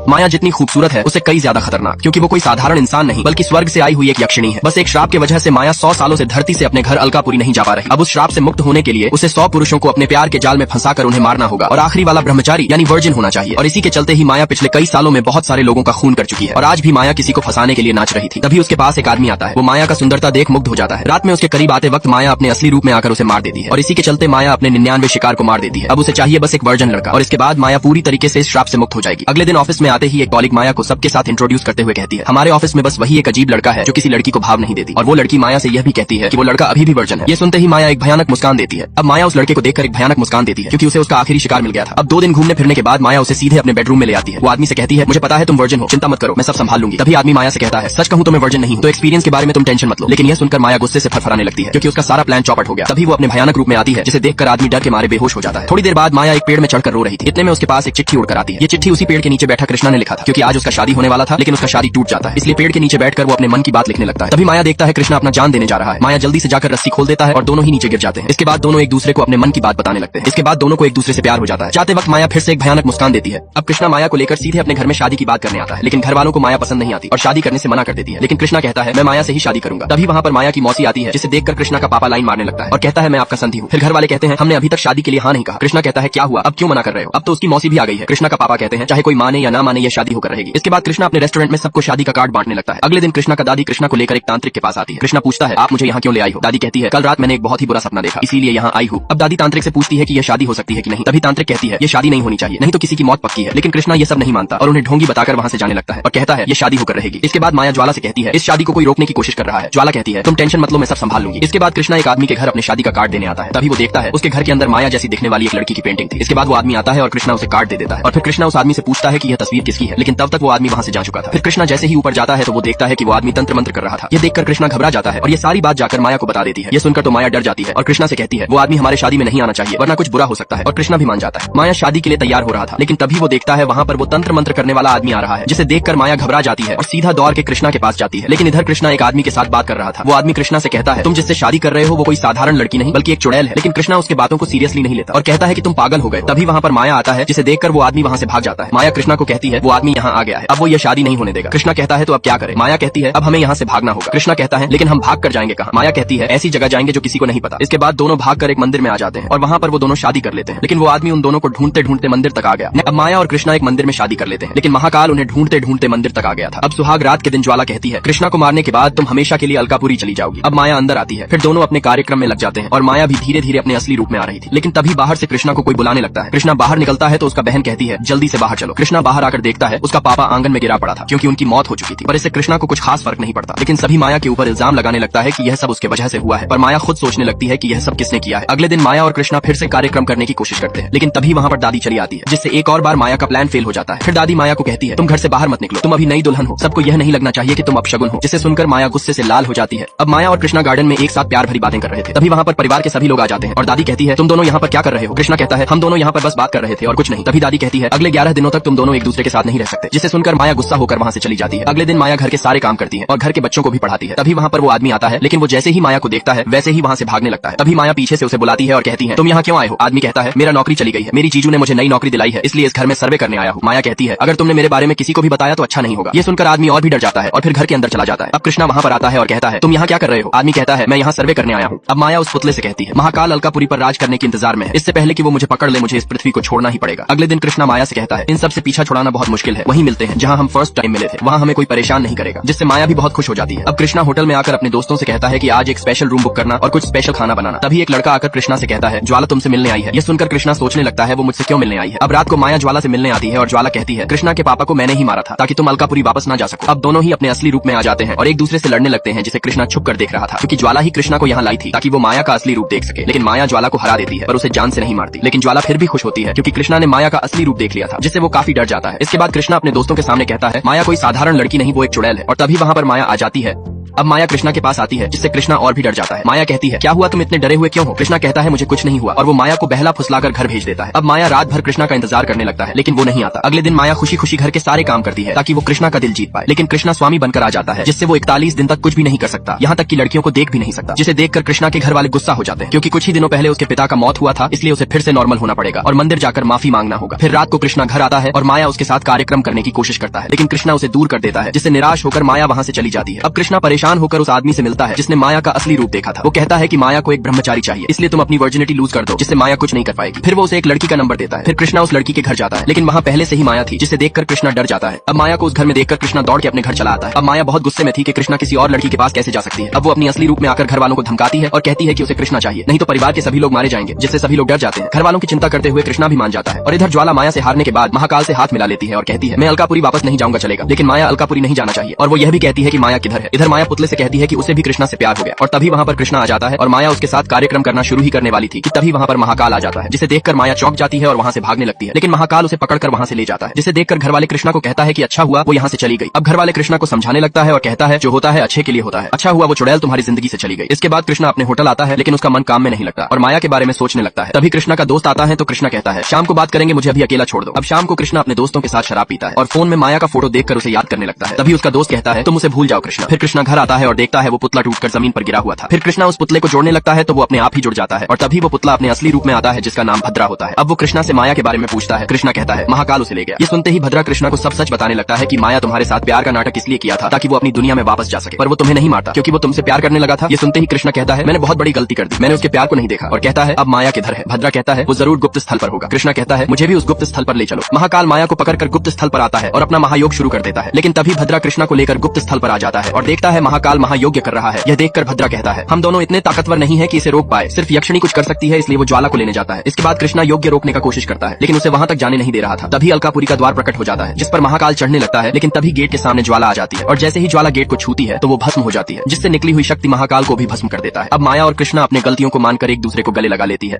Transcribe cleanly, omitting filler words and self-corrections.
माया जितनी खूबसूरत है उससे कई ज्यादा खतरनाक, क्योंकि वो कोई साधारण इंसान नहीं बल्कि स्वर्ग से आई हुई एक यक्षिणी है। बस एक श्राप की वजह से माया 100 सालों से धरती से अपने घर अलकापुरी नहीं जा पा रही। अब उस श्राप से मुक्त होने के लिए उसे 100 पुरुषों को अपने प्यार के जाल में फंसाकर उन्हें मारना होगा और आखिरी वाला ब्रह्मचारी यानी वर्जिन होना चाहिए। और इसी के चलते ही माया पिछले कई सालों में बहुत सारे लोगों का खून कर चुकी है और आज भी माया किसी को फंसाने के लिए नाच रही थी। तभी उसके पास एक आदमी आता है। वो माया का सुंदरता देख मुग्ध हो जाता है। रात में उसके करीब आते वक्त माया अपने असली रूप में आकर उसे मार देती है और इसी के चलते माया अपने 99 शिकार को मार देती है। अब उसे चाहिए बस एक वर्जन लड़का और इसके बाद माया पूरी तरीके से इस श्राप से मुक्त हो जाएगी। अगले दिन ऑफिस में आते ही एक कॉलिग माया को सबके साथ इंट्रोड्यूस करते हुए कहती है, हमारे ऑफिस में बस वही एक अजीब लड़का है जो किसी लड़की को भाव नहीं देती। और वो लड़की माया से यह भी कहती है कि वो लड़का अभी भी वर्जन है। ये सुनते ही माया एक भयानक मुस्कान देती है। अब माया उस लड़के को देखकर एक भयानक मुस्कान देती है क्योंकि उसे उसका आखिरी शिकार मिल गया था। अब 2 दिन घूमने फिरने के बाद माया उसे सीधे अपने बेडरूम में ले आती है। वो आदमी से कहती है, मुझे पता है तुम वर्जन हो, चिंता मत करो, मैं सब संभाल लूंगी। तभी आदमी माया से कहता है, सच कहूं तो मैं वर्जन नहीं हूं, तो एक्सपीरियंस के बारे में तुम टेंशन मत लो। लेकिन यह सुनकर माया गुस्से से फरफराने लगती है क्योंकि उसका सारा प्लान चौपट हो गया। तभी वो अपने भयानक रूप में आती है जिसे देखकर आदमी डर के मारे बेहोश हो जाता है। थोड़ी देर बाद माया एक पेड़ में चढ़कर रो रही थी। इतने में उसके पास एक चिट्ठी उड़कर आती है। ये चिट्ठी उसी पेड़ के नीचे बैठा कृष्णा ने लिखा था क्योंकि आज उसका शादी होने वाला था, लेकिन उसका शादी टूट जाता है। इसलिए पेड़ के नीचे बैठकर वो अपने मन की बात लिखने लगता है। तभी माया देखता है कृष्णा अपना जान देने जा रहा है। माया जल्दी से जाकर रस्सी खोल देता है और दोनों ही नीचे गिर जाते हैं। इसके बाद दोनों एक दूसरे को अपने मन की बात बताने लगते हैं। इसके बाद दोनों को एक दूसरे से प्यार हो जाता है। जाते वक्त माया फिर से एक भयानक मुस्कान देती है। अब कृष्णा माया को लेकर सीधे अपने घर में शादी की बात करने आता है, लेकिन घर वालों को माया पसंद नहीं आती और शादी करने से मना कर देती है। लेकिन कृष्णा कहता है, मैं माया से ही शादी करूंगा। तभी वहाँ पर माया की मौसी आती है जिसे देखकर कृष्णा का पापा लाइन मारने लगता है और कहता है, मैं आपका संधि हूँ। फिर घर वाले कहते हैं, हमने अभी तक शादी के लिए हाँ नहीं कहा। कृष्णा कहता है, क्या हुआ, अब क्यों मना कर रहे हो? अब तो उसकी मौसी भी आ गई है। कृष्णा का पापा कहते हैं, चाहे कोई माने या ना माने ये शादी होकर रहेगी। इसके बाद कृष्णा अपने रेस्टोरेंट में सबको शादी का कार्ड बांटने लगता है। अगले दिन कृष्णा का दादी कृष्णा को लेकर एक तांत्रिक के पास आती है। कृष्णा पूछता है, आप मुझे यहाँ क्यों ले आई हो? दादी कहती है, कल रात मैंने एक बहुत ही बुरा सपना देखा, इसीलिए यहाँ आई हूँ। अब दादी तांत्रिक से पूछती है कि यह शादी हो सकती है कि नहीं। तभी तांत्रिक कहती है, ये शादी नहीं होनी चाहिए, नहीं तो किसी की मौत पक्की है। लेकिन कृष्णा ये सब नहीं मानता और उन्हें ढोंगी बताकर वहाँ से जाने लगता है और कहता है, ये शादी होकर रहेगी। इसके बाद माया ज्वाला से कहती है, इस शादी को कोई रोकने की कोशिश कर रहा है। ज्वाला कहती है, तुम टेंशन मत लो, मैं सब संभाल लूंगी। इसके बाद कृष्णा एक आदमी के घर अपने शादी का कार्ड देने आता है। तभी वो देखता है उसके घर के अंदर माया जैसी दिखने वाली एक लड़की की पेंटिंग थी। इसके बाद वो आदमी आता है और कृष्णा उसे कार्ड दे देता है और फिर कृष्णा उस आदमी से पूछता है कि यह तस्वीर किसकी है, लेकिन तब तक वो आदमी वहाँ से जा चुका था। फिर कृष्णा जैसे ही ऊपर जाता है तो वो देखता है कि वो आदमी तंत्र मंत्र कर रहा था। ये देखकर कृष्णा घबरा जाता है और ये सारी बात जाकर माया को बता देती है। ये सुनकर तो माया डर जाती है और कृष्णा से कहती है, वो आदमी हमारे शादी में नहीं आना चाहिए वरना कुछ बुरा हो सकता है। और कृष्णा भी मान जाता है। माया शादी के लिए तैयार हो रहा था, लेकिन तभी वो देखता है वहाँ पर वो तंत्र मंत्र करने वाला आदमी आ रहा है, जिसे देखकर माया घबरा जाती है और सीधा दौड़ के कृष्णा के पास जाती है। लेकिन इधर कृष्णा एक आदमी के साथ बात कर रहा था। वो आदमी कृष्णा से कहता है, तुम जिससे शादी कर रहे हो वो कोई साधारण लड़की नहीं बल्कि एक चुड़ैल है। लेकिन कृष्णा उसके बातों को सीरियसली नहीं लेता और कहता है कि तुम पागल हो गए। तभी वहाँ पर माया आता है, जिसे देखकर वो आदमी वहाँ से भाग जाता है। माया कृष्णा को कहती है, वो आदमी यहाँ आ गया है, अब वो ये शादी नहीं होने देगा। कृष्णा कहता है, तो अब क्या करें? माया कहती है, अब हमें यहाँ से भागना होगा। कृष्णा कहता है, लेकिन हम भाग कर जाएंगे कहाँ? माया कहती है, ऐसी जगह जाएंगे जो किसी को नहीं पता। इसके बाद दोनों भागकर एक मंदिर में आ जाते हैं और वहाँ पर वो दोनों शादी कर लेते हैं। लेकिन वो आदमी उन दोनों को ढूंढते ढूंढते मंदिर तक आ गया। अब माया और कृष्णा एक मंदिर में शादी कर लेते हैं, लेकिन महाकाल उन्हें ढूंढते ढूंढते मंदिर तक आ गया था। अब सुहाग रात के दिन ज्वाला कहती है, कृष्णा को मारने के बाद तुम हमेशा के लिए अलकापुरी चली जाओगी। अब माया अंदर आती है। फिर दोनों अपने कार्यक्रम में लग जाते हैं और माया भी धीरे धीरे अपने असली रूप में आ रही थी। लेकिन तभी बाहर से कृष्णा को कोई बुलाने लगता है। कृष्णा बाहर निकलता है तो उसका बहन कहती है, जल्दी से बाहर चलो। कृष्णा बाहर आकर देखता है उसका पापा आंगन में गिरा पड़ा था क्योंकि उनकी मौत हो चुकी थी, पर इससे कृष्णा को कुछ खास फर्क नहीं पड़ता। लेकिन सभी माया के ऊपर इल्जाम लगाने लगता है कि यह सब उसके वजह से हुआ है, पर माया खुद सोचने लगती है कि यह सब किसने किया है। अगले दिन माया और कृष्णा फिर से कार्यक्रम करने की कोशिश करते हैं, लेकिन तभी वहाँ पर दादी चली आती है, जिससे एक और बार माया का प्लान फेल हो जाता है। फिर दादी माया को कहती है, तुम घर से बाहर मत निकलो, तुम अभी नई दुल्हन हो, सबको यह नहीं लगना चाहिए कि तुम अपशगुन हो। जिसे सुनकर माया गुस्से से लाल हो जाती है। अब माया और कृष्णा गार्डन में एक साथ प्यार भरी बातें कर रहे थे। तभी वहाँ पर परिवार के सभी लोग आ जाते हैं और दादी कहती है, तुम दोनों यहाँ पर क्या कर रहे हो? कृष्णा कहता है, हम दोनों यहाँ पर बस बात कर रहे थे और कुछ नहीं। तभी दादी कहती है, अगले 11 दिनों तक तुम दोनों एक दूसरे के साथ नहीं रह सकते। जिसे सुनकर माया गुस्सा होकर वहाँ से चली जाती है। अगले दिन माया घर के सारे काम करती है और घर के बच्चों को भी पढ़ाती है। तभी वहाँ पर वो आदमी आता है, लेकिन वो जैसे ही माया को देखता है वैसे ही वहाँ से भागने लगता है। तभी माया पीछे से उसे बुलाती है और कहती है, तुम यहाँ क्यों आए हो? आदमी कहता है, मेरा नौकरी चली गई है, मेरी जीजू ने मुझे नई नौकरी दिलाई है, इसलिए इस घर में सर्वे करने आया हूँ। माया कहती है, अगर तुमने मेरे बारे में किसी को भी बताया तो अच्छा नहीं होगा। ये सुनकर आदमी और भी डर जाता है और फिर घर के अंदर चला जाता है। अब कृष्णा वहाँ पर आता है और कहता है, तुम यहाँ क्या कर रहे हो? आदमी कहता है, मैं यहाँ सर्वे करने आया हूँ। अब माया उस पुतले से कहती है, महाकाल अलकापुरी पर राज करने के इंतजार में है, इससे पहले कि वो मुझे पकड़ ले मुझे इस पृथ्वी को छोड़ना ही पड़ेगा। अगले दिन कृष्णा माया से कहता है, इन सब से पीछा छुड़ाना बहुत मुश्किल है, वहीं मिलते हैं जहाँ हम फर्स्ट टाइम मिले थे, वहाँ हमें कोई परेशान नहीं करेगा। जिससे माया भी बहुत खुश हो जाती है। अब कृष्णा होटल में आकर अपने दोस्तों से कहता है कि आज एक स्पेशल रूम बुक करना और कुछ स्पेशल खाना बनाना। तभी एक लड़का आकर कृष्णा से कहता है, ज्वाला तुमसे मिलने आई है। ये सुनकर कृष्णा सोचने लगता है, वो मुझसे क्यों मिलने आई है। अब रात को माया ज्वाला से मिलने आती है और ज्वाला कहती है, कृष्णा के पापा को मैंने ही मारा था ताकि तुम अलकापुरी वापस ना जा सको। अब दोनों ही अपने असली रूप में आ जाते हैं और एक दूसरे से लड़ने लगते हैं, जिसे कृष्णा छुप कर देख रहा था क्योंकि ज्वाला ही कृष्णा को यहाँ लाई थी ताकि वो माया का असली रूप देख सके। लेकिन माया ज्वाला को हरा देती है पर उसे जान से नहीं मारती। लेकिन ज्वाला फिर भी खुश होती है क्योंकि कृष्णा ने माया का असली रूप देख लिया था, जिससे वो काफी डर जाता है। इसके बाद कृष्णा अपने दोस्तों के सामने कहता है, माया कोई साधारण लड़की नहीं, वो एक चुड़ैल है। और तभी वहाँ पर माया आ जाती है अब माया कृष्णा के पास आती है, जिससे कृष्णा और भी डर जाता है। माया कहती है, क्या हुआ, तुम इतने डरे हुए क्यों हो? कृष्णा कहता है, मुझे कुछ नहीं हुआ, और वो माया को बहला फुसलाकर घर भेज देता है। अब माया रात भर कृष्णा का इंतजार करने लगता है, लेकिन वो नहीं आता। अगले दिन माया खुशी खुशी घर के सारे काम करती है ताकि वो कृष्णा का दिल जीत पाए, लेकिन कृष्णा स्वामी बनकर आ जाता है, जिससे वो 41 दिन तक कुछ भी नहीं कर सकता, यहाँ तक कि लड़कियों को देख भी नहीं सकता, जिसे देखकर कृष्णा के घर वाले गुस्सा हो जाते हैं, क्योंकि कुछ ही दिनों पहले उसके पिता का मौत हुआ था, इसलिए उसे फिर से नॉर्मल होना पड़ेगा और मंदिर जाकर माफी मांगना होगा। फिर रात को कृष्णा घर आता है और माया उसके साथ कार्यक्रम करने की कोशिश करता है, लेकिन कृष्णा उसे दूर कर देता है, जिससे निराश होकर माया वहाँ से चली जाती है। अब कृष्णा परेशान होकर उस आदमी से मिलता है जिसने माया का असली रूप देखा था। वो कहता है कि माया को एक ब्रह्मचारी चाहिए, इसलिए तुम अपनी वर्जिनिटी लूज कर दो, जिससे माया कुछ नहीं कर पाएगी। फिर वो उसे एक लड़की का नंबर देता है। फिर कृष्णा उस लड़की के घर जाता है, लेकिन वहाँ पहले से ही माया थी, जिसे देखकर कृष्णा डर जाता है। अब माया को उस घर में देखकर कृष्णा दौड़ के अपने घर चला आता है। अब माया बहुत गुस्से में थी कि कृष्णा किसी और लड़की के पास कैसे जा सकती है। अब वो अपनी असली रूप में आकर घर वालों को धमकाती है और कहती है कि उसे कृष्णा चाहिए, नहीं तो परिवार के सभी लोग मारे जाएंगे, जिससे सभी लोग डर जाते हैं। घर वालों की चिंता करते हुए कृष्णा भी मान जाता है। और इधर ज्वाला माया से हारने के बाद महाकाल से हाथ मिला लेती है और कहती है, मैं अलकापुरी वापस नहीं जाऊंगा चलेगा, लेकिन माया अलकापुरी नहीं जाना चाहिए। और वो यह भी कहती है कि माया किधर है। इधर माया पुतले से कहती है कि उसे भी कृष्णा से प्यार हो गया, और तभी वहाँ पर कृष्णा आ जाता है और माया उसके साथ कार्यक्रम करना शुरू ही करने वाली थी कि तभी वहाँ पर महाकाल आ जाता है, जिसे देखकर माया चौंक जाती है और वहाँ से भागने लगती है, लेकिन महाकाल उसे पकड़कर वहाँ से ले जाता है, जिसे देखकर घर वाले कृष्णा को कहता है कि अच्छा हुआ वो यहाँ से चली गई। अब घर वाले कृष्णा को समझाने लगता है और कहता है, जो होता है अच्छे के लिए होता है, अच्छा हुआ वो चुड़ैल तुम्हारी जिंदगी से चली गई। इसके बाद कृष्णा अपने होटल आता है, लेकिन उसका मन काम में नहीं लगता और माया के बारे में सोचने लगता है। तभी कृष्णा का दोस्त आता है तो कृष्णा कहता है, शाम को बात करेंगे, मुझे अभी अकेला छोड़ दो। अब शाम को कृष्णा अपने दोस्तों के साथ शराब पीता है और फोन में माया का फोटो देखकर उसे याद करने लगता है। तभी उसका दोस्त कहता है, तुम उसे भूल जाओ कृष्णा। फिर कृष्णा घर आता है और देखता है वो पुतला टूटकर जमीन पर गिरा हुआ था। फिर कृष्णा उस पुतले को जोड़ने लगता है तो वो अपने आप ही जुड़ जाता है और तभी वो पुतला अपने असली रूप में आता है, जिसका नाम भद्रा होता है। अब वो कृष्णा से माया के बारे में पूछता है। कृष्णा कहता है, महाकाल उसे ले गया। ये सुनते ही भद्रा कृष्णा को सब सच बताने लगता है कि माया तुम्हारे साथ प्यार का नाटक इसलिए किया था ताकि वो अपनी दुनिया में वापस जा सके, पर वो तुम्हें नहीं मारता क्योंकि वो तुमसे प्यार करने लगा था। ये सुनते ही कृष्णा कहता है, मैंने बहुत बड़ी गलती कर दी, मैंने उसके प्यार को नहीं देखा, और कहता है, अब माया किधर है? भद्रा कहता है, वो जरूर गुप्त स्थल पर होगा। कृष्णा कहता है, मुझे भी उस गुप्त स्थल पर ले चलो। महाकाल माया को पकड़कर गुप्त स्थल पर आता है और अपना महायोग शुरू कर देता है, लेकिन तभी भद्रा कृष्णा को लेकर गुप्त स्थल पर आ जाता है और देखता है महाकाल महायोग्य कर रहा है। यह देखकर भद्रा कहता है, हम दोनों इतने ताकतवर नहीं है कि इसे रोक पाए, सिर्फ यक्षिणी कुछ कर सकती है, इसलिए वो ज्वाला को लेने जाता है। इसके बाद कृष्णा योग्य रोकने का कोशिश करता है, लेकिन उसे वहां तक जाने नहीं दे रहा था। तभी अलकापुरी का द्वार प्रकट हो जाता है, जिस पर महाकाल चढ़ने लगता है, लेकिन तभी गेट के सामने ज्वाला आ जाती है और जैसे ही ज्वाला गेट को छूती है तो वो भस्म हो जाती है, जिससे निकली हुई शक्ति महाकाल को भी भस्म कर देता है। अब माया और कृष्णा अपने गलतियों को मानकर एक दूसरे को गले लगा लेती है।